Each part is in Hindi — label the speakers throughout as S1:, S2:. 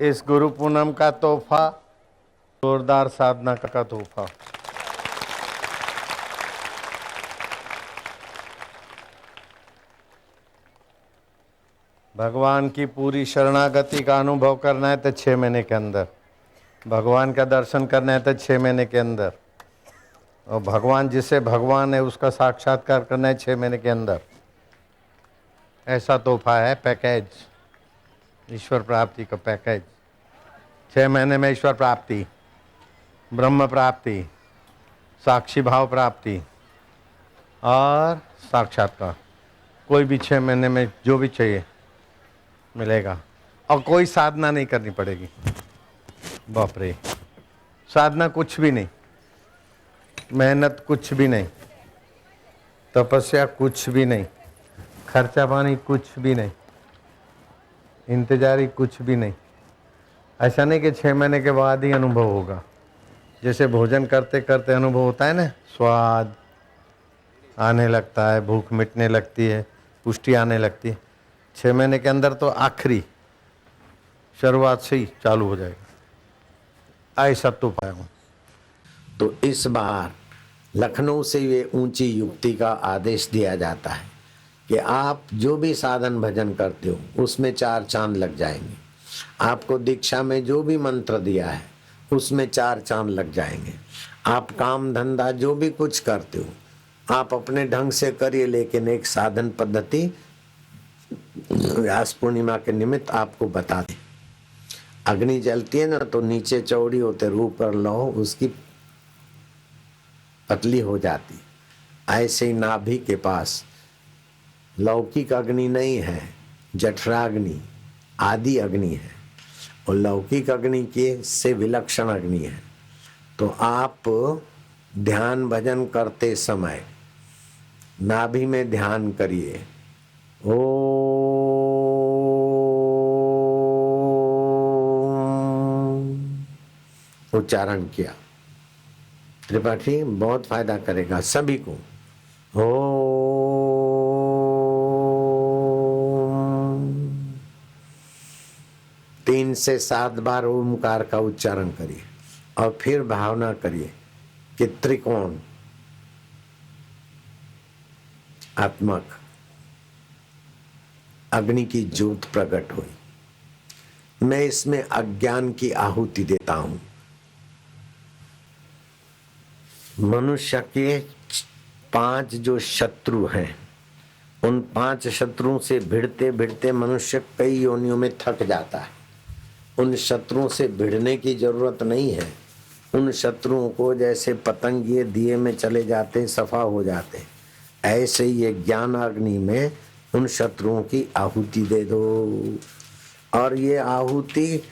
S1: इस गुरु पूनम का तोहफा, जोरदार साधना का तोहफा। भगवान की पूरी शरणागति का अनुभव करना है तो 6 महीने के अंदर, भगवान का दर्शन करना है तो 6 महीने के अंदर, और भगवान जिसे भगवान है उसका साक्षात्कार करना है 6 महीने के अंदर। ऐसा तोहफा है, पैकेज, ईश्वर प्राप्ति का पैकेज। 6 महीने में ईश्वर प्राप्ति, ब्रह्म प्राप्ति, साक्षी भाव प्राप्ति और साक्षात्कार। कोई भी 6 महीने में जो भी चाहिए मिलेगा, और कोई साधना नहीं करनी पड़ेगी। बाप रे, साधना कुछ भी नहीं, मेहनत कुछ भी नहीं, तपस्या कुछ भी नहीं, खर्चा पानी कुछ भी नहीं, इंतजारी कुछ भी नहीं। ऐसा नहीं कि 6 महीने के बाद ही अनुभव होगा। जैसे भोजन करते करते अनुभव होता है ना, स्वाद आने लगता है, भूख मिटने लगती है, पुष्टि आने लगती है। 6 महीने के अंदर तो आखिरी शुरुआत से ही चालू हो जाएगा। ऐसा तो पाया हूँ।
S2: तो इस बार लखनऊ से ये ऊंची युक्ति का आदेश दिया जाता है कि आप जो भी साधन भजन करते हो उसमें 4 चांद लग जाएंगे। आपको दीक्षा में जो भी मंत्र दिया है उसमें 4 चांद लग जाएंगे। आप काम धंधा जो भी कुछ करते हो आप अपने ढंग से करिए, लेकिन एक साधन पद्धति व्यास पूर्णिमा के निमित्त आपको बता दें। अग्नि जलती है ना तो नीचे चौड़ी होते, ऊपर लौ उसकी पतली हो जाती। ऐसे ही नाभि के पास लौकिक अग्नि नहीं है, जठराग्नि आदि अग्नि है, और लौकिक अग्नि के से विलक्षण अग्नि है। तो आप ध्यान भजन करते समय नाभि में ध्यान करिए, उच्चारण किया। त्रिपाठी बहुत फायदा करेगा सभी को। ओ 3 से 7 बार ओमकार का उच्चारण करिए और फिर भावना करिए कि त्रिकोण आत्मक अग्नि की ज्योत प्रकट हुई। मैं इसमें अज्ञान की आहुति देता हूं। मनुष्य के 5 जो शत्रु हैं, उन 5 शत्रुओं से भिड़ते भिड़ते मनुष्य कई योनियों में थक जाता है। उन शत्रुओं से भिड़ने की जरूरत नहीं है। उन शत्रुओं को जैसे पतंगिए दिए में चले जाते सफा हो जाते, ऐसे ही ये ज्ञान अग्नि में उन शत्रुओं की आहुति दे दो। और ये आहुति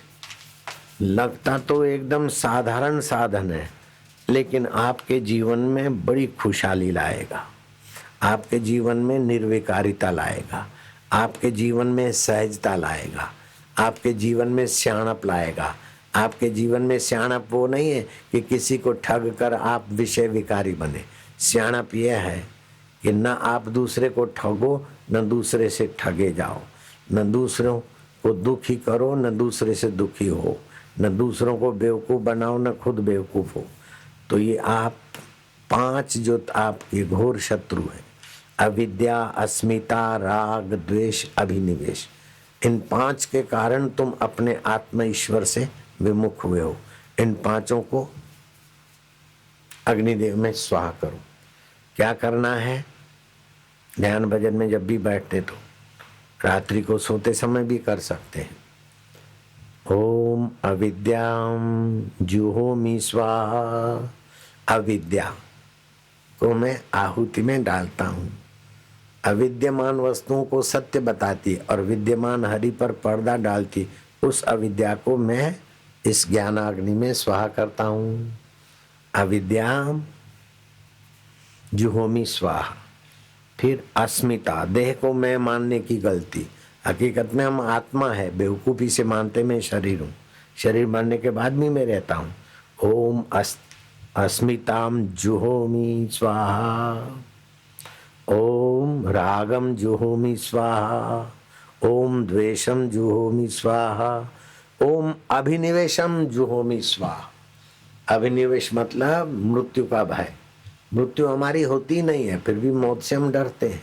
S2: लगता तो एकदम साधारण साधन है, लेकिन आपके जीवन में बड़ी खुशहाली लाएगा, आपके जीवन में निर्विकारिता लाएगा, आपके जीवन में सहजता लाएगा, आपके जीवन में सियाणप लाएगा। आपके जीवन में सियाणप वो नहीं है कि किसी को ठग कर आप विषय विकारी बने। सियाणप यह है कि न आप दूसरे को ठगो, न दूसरे से ठगे जाओ, न दूसरों को दुखी करो, न दूसरे से दुखी हो, न दूसरों को बेवकूफ़ बनाओ, न खुद बेवकूफ़ हो। तो ये आप 5 जो आपके घोर शत्रु हैं, अविद्या, अस्मिता, राग, द्वेष, अभिनिवेश, इन 5 के कारण तुम अपने आत्म ईश्वर से विमुख हुए हो। इन 5 को अग्निदेव में स्वाहा करो। क्या करना है? ध्यान भजन में जब भी बैठते तो रात्रि को सोते समय भी कर सकते हैं। ओम अविद्याम जुहोमि स्वाहा। अविद्या को मैं आहुति में डालता हूँ। अविद्यमान वस्तुओं को सत्य बताती और विद्यमान हरि पर पर्दा डालती, उस अविद्या को मैं इस ज्ञानाग्नि में स्वाहा करता हूँ। अविद्याम जुहोमि स्वाहा। फिर अस्मिता, देह को मैं मानने की गलती। हकीकत में हम आत्मा है, बेवकूफ़ी से मानते मैं शरीर हूँ। शरीर मानने के बाद भी मैं रहता हूँ। ओम अस्मिताम जुहोमि स्वाहा। ओम रागम जुहोमि स्वाहा। ओम द्वेषम जुहोमि स्वाहा। ओम अभिनिवेशम जुहोमि स्वाहा। अभिनिवेश मतलब मृत्यु का भय। मृत्यु हमारी होती नहीं है, फिर भी मौत से हम डरते हैं,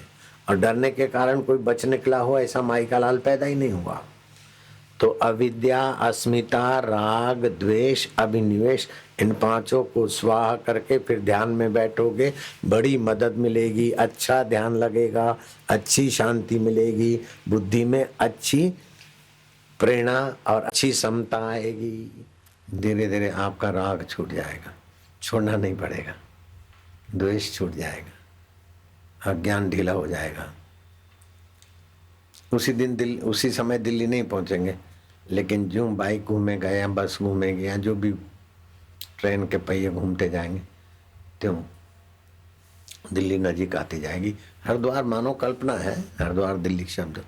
S2: और डरने के कारण कोई बच निकला हो ऐसा माई का लाल पैदा ही नहीं हुआ। तो अविद्या, अस्मिता, राग, द्वेष, अभिनिवेश, इन पांचों को स्वाहा करके फिर ध्यान में बैठोगे, बड़ी मदद मिलेगी, अच्छा ध्यान लगेगा, अच्छी शांति मिलेगी, बुद्धि में अच्छी प्रेरणा और अच्छी समता आएगी। धीरे धीरे आपका राग छूट जाएगा, छोड़ना नहीं पड़ेगा, द्वेष छूट जाएगा, अज्ञान ढीला हो जाएगा। उसी समय दिल्ली नहीं पहुंचेंगे, लेकिन जो बाइक घूमे गए या बस घूमेंगे या जो भी ट्रेन के पहिए घूमते जाएंगे, त्यों दिल्ली नजीक आती जाएगी। हरिद्वार मानो कल्पना है, हरिद्वार दिल्ली शब्द,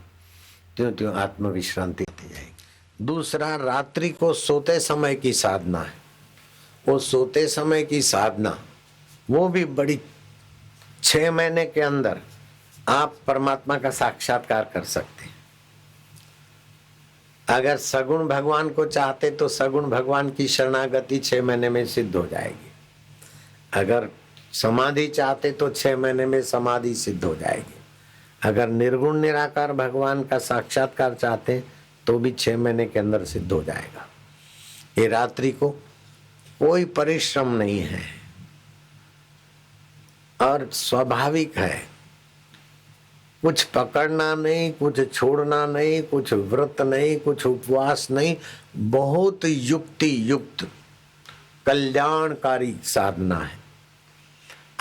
S2: त्यों त्यों आत्म विश्रांति आती जाएगी। दूसरा, रात्रि को सोते समय की साधना है। वो सोते समय की साधना वो भी बड़ी 6 महीने के अंदर आप परमात्मा का साक्षात्कार कर सकते हैं। अगर सगुण भगवान को चाहते तो सगुण भगवान की शरणागति 6 महीने में सिद्ध हो जाएगी। अगर समाधि चाहते तो 6 महीने में समाधि सिद्ध हो जाएगी। अगर निर्गुण निराकार भगवान का साक्षात्कार चाहते तो भी 6 महीने के अंदर सिद्ध हो जाएगा। ये रात्रि को कोई परिश्रम नहीं है और स्वाभाविक है। कुछ पकड़ना नहीं, कुछ छोड़ना नहीं, कुछ व्रत नहीं, कुछ उपवास नहीं, बहुत युक्ति युक्त कल्याणकारी साधना है।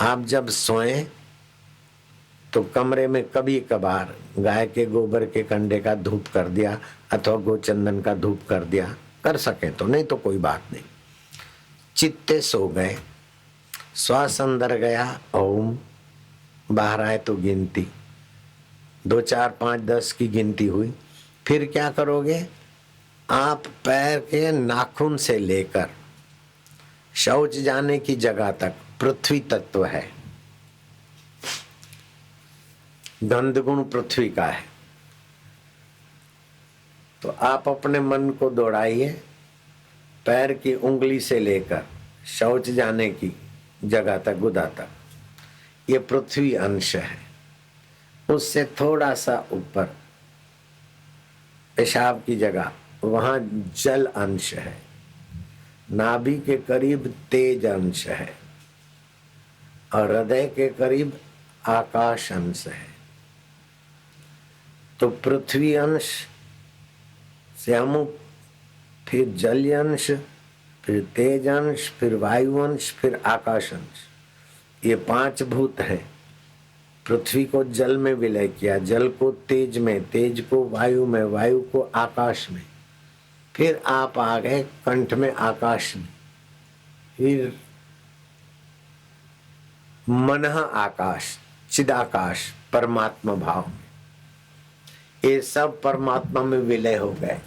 S2: आप जब सोएं तो कमरे में कभी कभार गाय के गोबर के कंडे का धूप कर दिया अथवा गोचंदन का धूप कर दिया, कर सके तो, नहीं तो कोई बात नहीं। चित्ते सो गए, श्वास अंदर गया, ओम, बाहर आए तो गिनती 2 4 5 10 की गिनती हुई। फिर क्या करोगे, आप पैर के नाखून से लेकर शौच जाने की जगह तक पृथ्वी तत्व है, गंध गुण पृथ्वी का है। तो आप अपने मन को दौड़ाइए, पैर की उंगली से लेकर शौच जाने की जगह तक, गुदा तक, ये पृथ्वी अंश है। उससे थोड़ा सा ऊपर पेशाब की जगह, वहां जल अंश है। नाभि के करीब तेज अंश है और हृदय के करीब आकाश अंश है। तो पृथ्वी अंश से हम फिर जल अंश, फिर तेज अंश, फिर वायु अंश, फिर आकाश अंश, ये 5 भूत हैं। पृथ्वी को जल में विलय किया, जल को तेज में, तेज को वायु में, वायु को आकाश में, फिर आप आ गए कंठ में आकाश में, फिर मनः आकाश, चिदाकाश, परमात्मा भाव में, ये सब परमात्मा में विलय हो गए।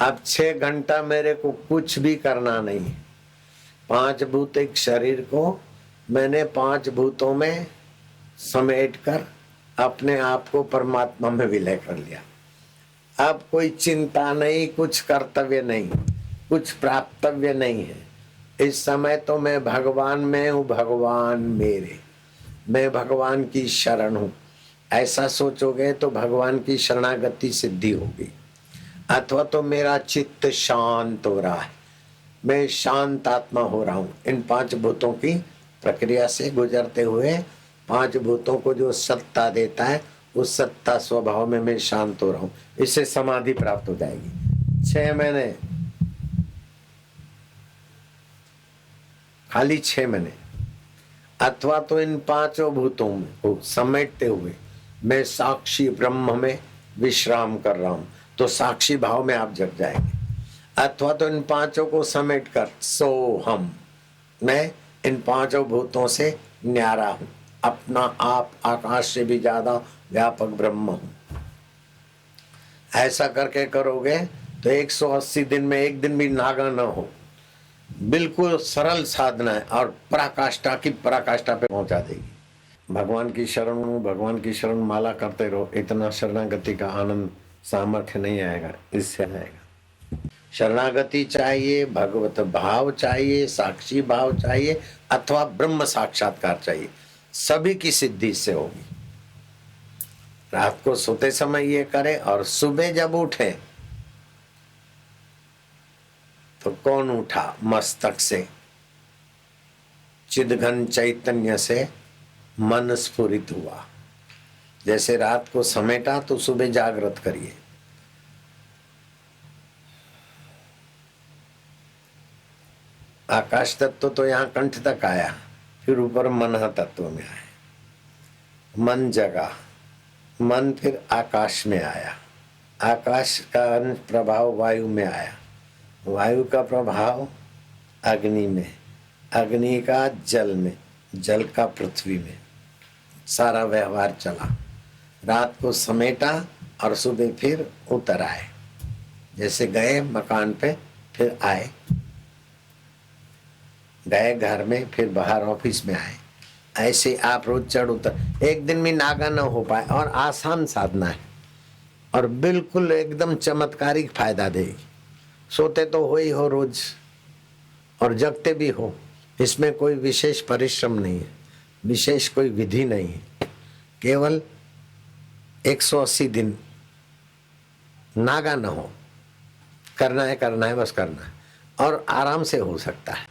S2: अब 6 घंटा मेरे को कुछ भी करना नहीं। 5 भूतिक शरीर को मैंने 5 भूतों में समेट कर अपने आप को परमात्मा में विलय कर लिया। अब कोई चिंता नहीं, कुछ कर्तव्य नहीं, कुछ प्राप्तव्य नहीं है। इस समय तो मैं भगवान में हूँ, भगवान मेरे, मैं भगवान की शरण हूँ। ऐसा सोचोगे तो भगवान की शरणागति सिद्धि होगी। अथवा तो मेरा चित्त शांत हो रहा है, मैं शांत आत्मा हो रहा हूँ। इन 5 भूतों की प्रक्रिया से गुजरते हुए 5 भूतों को जो सत्ता देता है, उस सत्ता स्वभाव में मैं शांत हो रहा हूँ। इससे समाधि प्राप्त हो जाएगी। 6 महीने, खाली 6 महीने। अथवा तो इन 5 भूतों को समेटते हुए मैं साक्षी ब्रह्म में विश्राम कर रहा हूँ, तो साक्षी भाव में आप जग जाएंगे। अथवा तो इन 5 को समेट कर सो हम, मैं इन 5 भूतों से न्यारा हूँ, अपना आप आकाश से भी ज्यादा व्यापक ब्रह्म हूँ। ऐसा करके करोगे तो 180 दिन में एक दिन भी नागा न हो। बिल्कुल सरल साधना है और पराकाष्ठा की पराकाष्ठा पे पहुंचा देगी। भगवान की शरण में, भगवान की शरण माला करते रहो, इतना शरणागति का आनंद सामर्थ्य नहीं आएगा, इससे आएगा। शरणागति चाहिए, भगवत भाव चाहिए, साक्षी भाव चाहिए, अथवा ब्रह्म साक्षात्कार चाहिए। सभी की सिद्धि से होगी। रात को सोते समय ये करे और सुबह जब उठे तो कौन उठा? मस्तक से चिदघन चैतन्य से मन स्फुरित हुआ। जैसे रात को समेटा तो सुबह जागृत करिए। आकाश तत्व तो यहाँ कंठ तक आया, फिर ऊपर मन तत्व में आया। मन जगा, मन फिर आकाश में आया, आकाश का प्रभाव वायु में आया, वायु का प्रभाव अग्नि में, अग्नि का जल में, जल का पृथ्वी में। सारा व्यवहार चला। रात को समेटा और सुबह फिर उतर आए। जैसे गए मकान पे फिर आए, गए घर में फिर बाहर ऑफिस में आए। ऐसे आप रोज चढ़ उतर। एक दिन में नागा न हो पाए और आसान साधना है और बिल्कुल एकदम चमत्कारिक फायदा देगी। सोते तो हो ही हो रोज और जगते भी हो। इसमें कोई विशेष परिश्रम नहीं है, विशेष कोई विधि नहीं है। केवल 180 दिन नागा न हो, करना है बस करना है और आराम से हो सकता है।